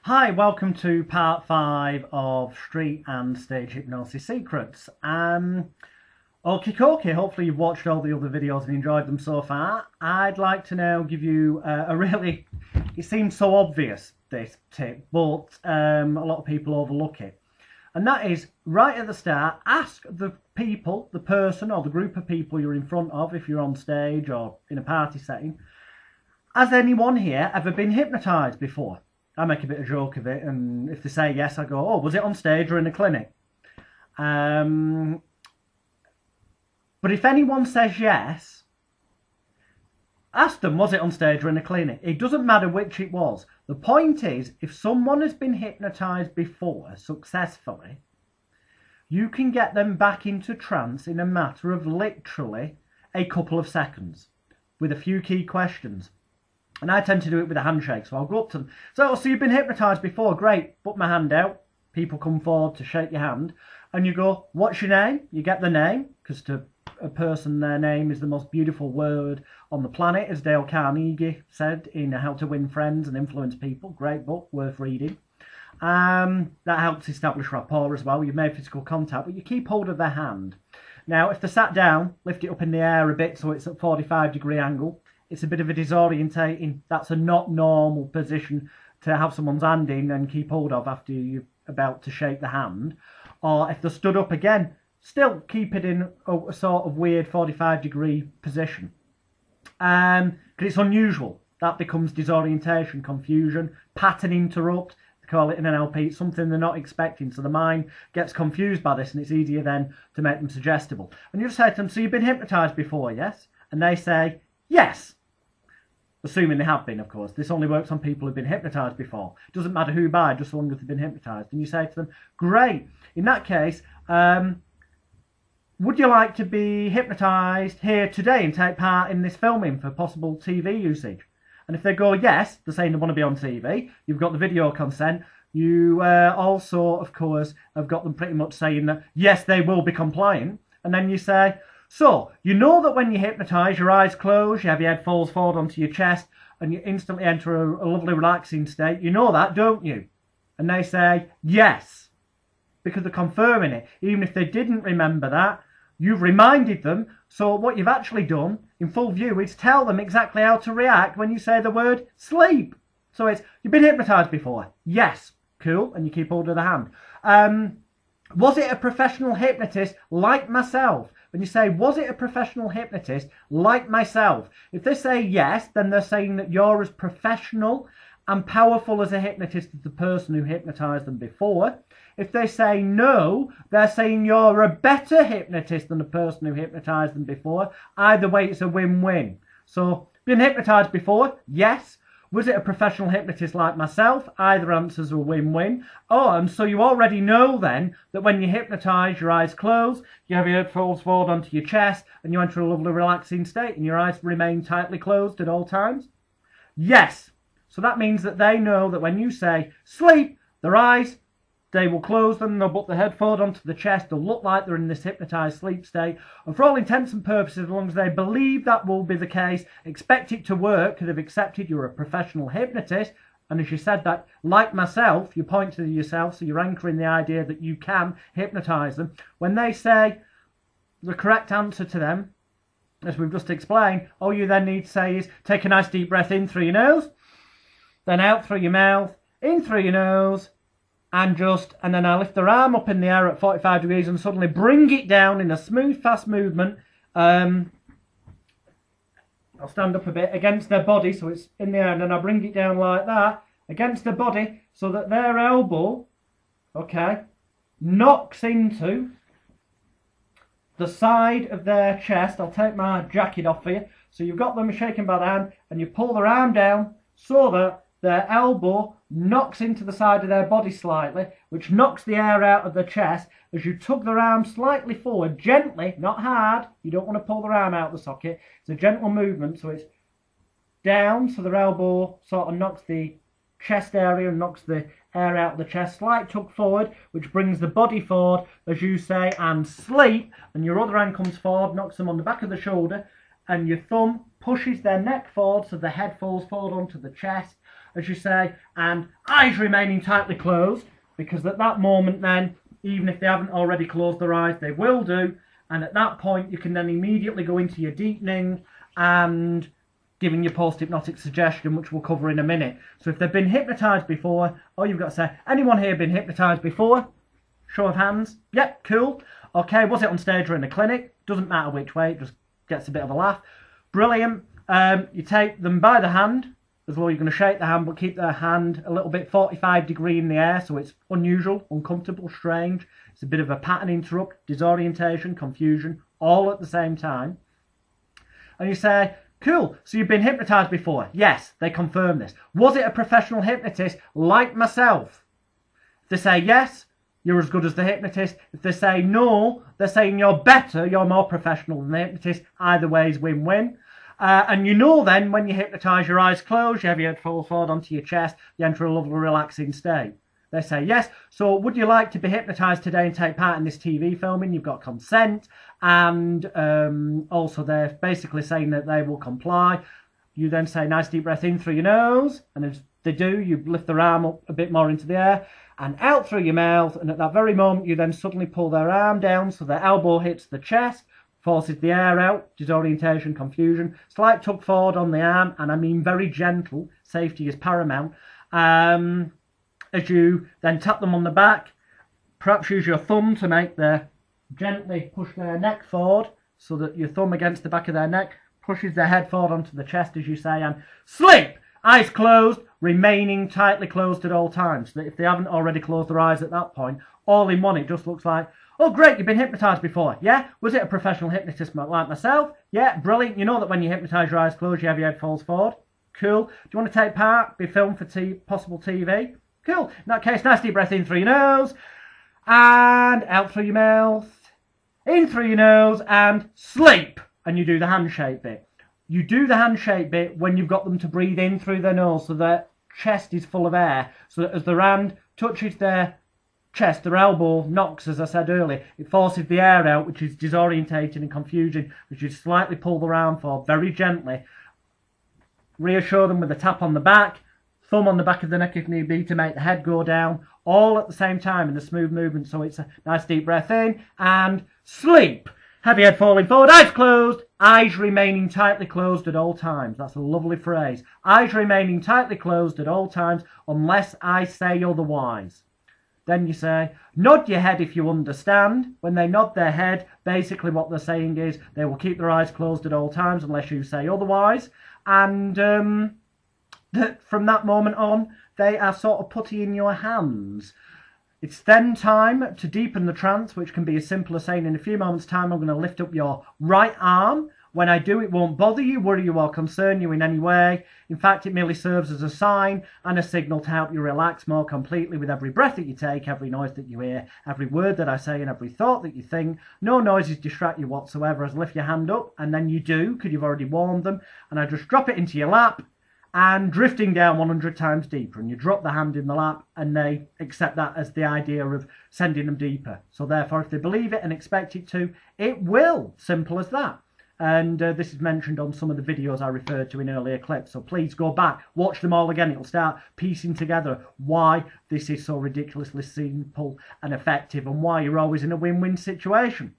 Hi, welcome to part 5 of Street and Stage Hypnosis Secrets. Okie dokie, hopefully you've watched all the other videos and enjoyed them so far. I'd like to now give you a really, it seems so obvious, this tip, but a lot of people overlook it. And that is, right at the start, ask the people, the person or the group of people you're in front of, if you're on stage or in a party setting, has anyone here ever been hypnotised before? I make a bit of a joke of it, and if they say yes, I go, oh, was it on stage or in a clinic? But if anyone says yes, ask them, was it on stage or in a clinic? It doesn't matter which it was. The point is, if someone has been hypnotised before successfully, you can get them back into trance in a matter of literally a couple of seconds with a few key questions. And I tend to do it with a handshake, so I'll go up to them. So you've been hypnotised before, great. Put my hand out. People come forward to shake your hand. And you go, what's your name? You get the name, because to a person, their name is the most beautiful word on the planet, as Dale Carnegie said in How to Win Friends and Influence People. Great book, worth reading. That helps establish rapport as well. You've made physical contact, but you keep hold of their hand. Now, if they're sat down, lift it up in the air a bit so it's at 45-degree angle. It's a bit of a disorientating. That's a not normal position to have someone's hand in and keep hold of after you're about to shake the hand. Or if they're stood up again, still keep it in a sort of weird 45-degree position. Because it's unusual. That becomes disorientation, confusion, pattern interrupt. They call it in NLP. It's something they're not expecting. So the mind gets confused by this, and it's easier then to make them suggestible. And you just say to them, so you've been hypnotised before, yes? And they say, yes. Assuming they have been, of course. This only works on people who've been hypnotised before. It doesn't matter who by, just as long as they've been hypnotised. And you say to them, great. In that case, would you like to be hypnotised here today and take part in this filming for possible TV usage? And if they go yes, they're saying they want to be on TV. You've got the video consent. You also, of course, have got them pretty much saying that, yes, they will be compliant. And then you say, so, you know that when you hypnotise, your eyes close, you have your head falls forward onto your chest, and you instantly enter a lovely relaxing state. You know that, don't you? And they say, yes. Because they're confirming it. Even if they didn't remember that, you've reminded them. So what you've actually done, in full view, is tell them exactly how to react when you say the word sleep. So it's, you've been hypnotised before? Yes. Cool. And you keep hold of the hand. Was it a professional hypnotist like myself? When you say, was it a professional hypnotist like myself? If they say yes, then they're saying that you're as professional and powerful as a hypnotist as the person who hypnotised them before. If they say no, they're saying you're a better hypnotist than the person who hypnotised them before. Either way, it's a win-win. So, been hypnotised before? Yes. Was it a professional hypnotist like myself? Either answer's a win-win. Oh, and so you already know then that when you hypnotise, your eyes close, you have your head falls forward onto your chest, and you enter a lovely relaxing state, and your eyes remain tightly closed at all times? Yes. So that means that they know that when you say sleep, their eyes, they will close them, they'll put the head forward onto the chest, they'll look like they're in this hypnotised sleep state. And for all intents and purposes, as long as they believe that will be the case, expect it to work, because they've accepted you're a professional hypnotist. And as you said that, like myself, you point to yourself, so you're anchoring the idea that you can hypnotise them. When they say the correct answer to them, as we've just explained, all you then need to say is, take a nice deep breath in through your nose, then out through your mouth, in through your nose, and then I lift their arm up in the air at 45 degrees and suddenly bring it down in a smooth, fast movement. I'll stand up a bit against their body so it's in the air, and then I bring it down like that against their body so that their elbow, okay, knocks into the side of their chest. I'll take my jacket off for you. So you've got them shaking by the hand, and you pull their arm down so that their elbow knocks into the side of their body slightly, which knocks the air out of the chest as you tug their arm slightly forward, gently, not hard. You don't want to pull their arm out of the socket. It's a gentle movement, so it's down, so their elbow sort of knocks the chest area and knocks the air out of the chest. Slight tug forward, which brings the body forward, as you say, and sleep. And your other hand comes forward, knocks them on the back of the shoulder, and your thumb pushes their neck forward so the head falls forward onto the chest, as you say, and eyes remaining tightly closed, because at that moment then, even if they haven't already closed their eyes, they will do, and at that point you can then immediately go into your deepening and giving your post-hypnotic suggestion, which we'll cover in a minute. So if they've been hypnotised before, all you've got to say, anyone here been hypnotised before? Show of hands. Yep, cool. Okay, was it on stage or in a clinic? Doesn't matter which way, it just gets a bit of a laugh. Brilliant. You take them by the hand, as well you're going to shake the hand, but keep their hand a little bit 45 degree in the air, so it's unusual, uncomfortable, strange. It's a bit of a pattern interrupt, disorientation, confusion, all at the same time. And you say, cool, so you've been hypnotised before? Yes, they confirm this. Was it a professional hypnotist like myself? If they say yes, you're as good as the hypnotist. If they say no, they're saying you're better, you're more professional than the hypnotist. Either way is win-win. And you know then, when you hypnotise, your eyes closed, you have your head fall forward onto your chest, you enter a lovely relaxing state. They say yes. So would you like to be hypnotised today and take part in this TV filming? You've got consent. And also they're basically saying that they will comply. You then say, nice deep breath in through your nose. And as they do, you lift their arm up a bit more into the air and out through your mouth. And at that very moment, you then suddenly pull their arm down so their elbow hits the chest, forces the air out, disorientation, confusion, slight tug forward on the arm, and I mean very gentle, safety is paramount. As you then tap them on the back, perhaps use your thumb to make their, gently push their neck forward, so that your thumb against the back of their neck pushes their head forward onto the chest, as you say, and sleep! Eyes closed, remaining tightly closed at all times, so that if they haven't already closed their eyes at that point, all in one, it just looks like, oh great, you've been hypnotised before. Yeah? Was it a professional hypnotist like myself? Yeah, brilliant. You know that when you hypnotise, your eyes closed, you have your head falls forward. Cool. Do you want to take part, be filmed for possible TV? Cool. In that case, nice deep breath in through your nose and out through your mouth. In through your nose and sleep. And you do the handshake bit. You do the handshake bit when you've got them to breathe in through their nose so their chest is full of air. So that as their hand touches their chest, their elbow knocks, as I said earlier, it forces the air out, which is disorientating and confusing, which you slightly pull their arm forward very gently. Reassure them with a tap on the back, thumb on the back of the neck if need be to make the head go down, all at the same time in a smooth movement. So it's a nice deep breath in and sleep. Heavy head falling forward, eyes closed, eyes remaining tightly closed at all times. That's a lovely phrase. Eyes remaining tightly closed at all times unless I say otherwise. Then you say, nod your head if you understand. When they nod their head, basically what they're saying is they will keep their eyes closed at all times unless you say otherwise. And from that moment on, they are sort of putty in your hands. It's then time to deepen the trance, which can be as simple as saying, in a few moments' time, I'm going to lift up your right arm. When I do, it won't bother you, worry you, or concern you in any way. In fact, it merely serves as a sign and a signal to help you relax more completely with every breath that you take, every noise that you hear, every word that I say, and every thought that you think. No noises distract you whatsoever. As lift your hand up, and then you do, because you've already warmed them, and I just drop it into your lap, and drifting down 100 times deeper. And you drop the hand in the lap, and they accept that as the idea of sending them deeper. So therefore, if they believe it and expect it to, it will. Simple as that. And this is mentioned on some of the videos I referred to in earlier clips. So please go back, watch them all again. It'll start piecing together why this is so ridiculously simple and effective, and why you're always in a win-win situation.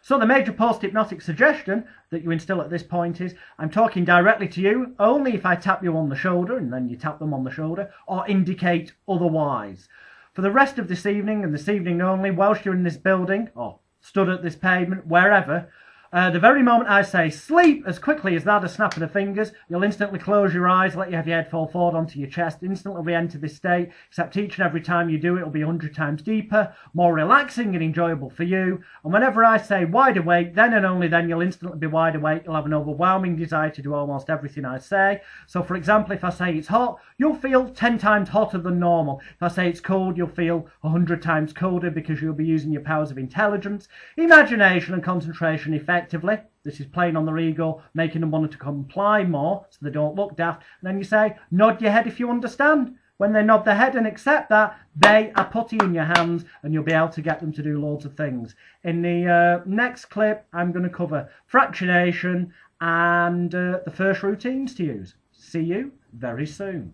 So the major post-hypnotic suggestion that you instill at this point is, I'm talking directly to you only if I tap you on the shoulder, and then you tap them on the shoulder, or indicate otherwise. For the rest of this evening, and this evening only, whilst you're in this building, or stood at this pavement, wherever, the very moment I say sleep, as quickly as that, a snap of the fingers, you'll instantly close your eyes, let you have your head fall forward onto your chest, instantly re-enter this state, except each and every time you do it, it'll be 100 times deeper, more relaxing and enjoyable for you. And whenever I say wide awake, then and only then you'll instantly be wide awake. You'll have an overwhelming desire to do almost everything I say. So for example, if I say it's hot, you'll feel 10 times hotter than normal. If I say it's cold, you'll feel 100 times colder, because you'll be using your powers of intelligence, imagination and concentration effectively. This is playing on their ego, making them want to comply more so they don't look daft. And then you say, nod your head if you understand. When they nod their head and accept that, they are putty in your hands, and you'll be able to get them to do loads of things. In the next clip, I'm going to cover fractionation and the first routines to use. See you very soon.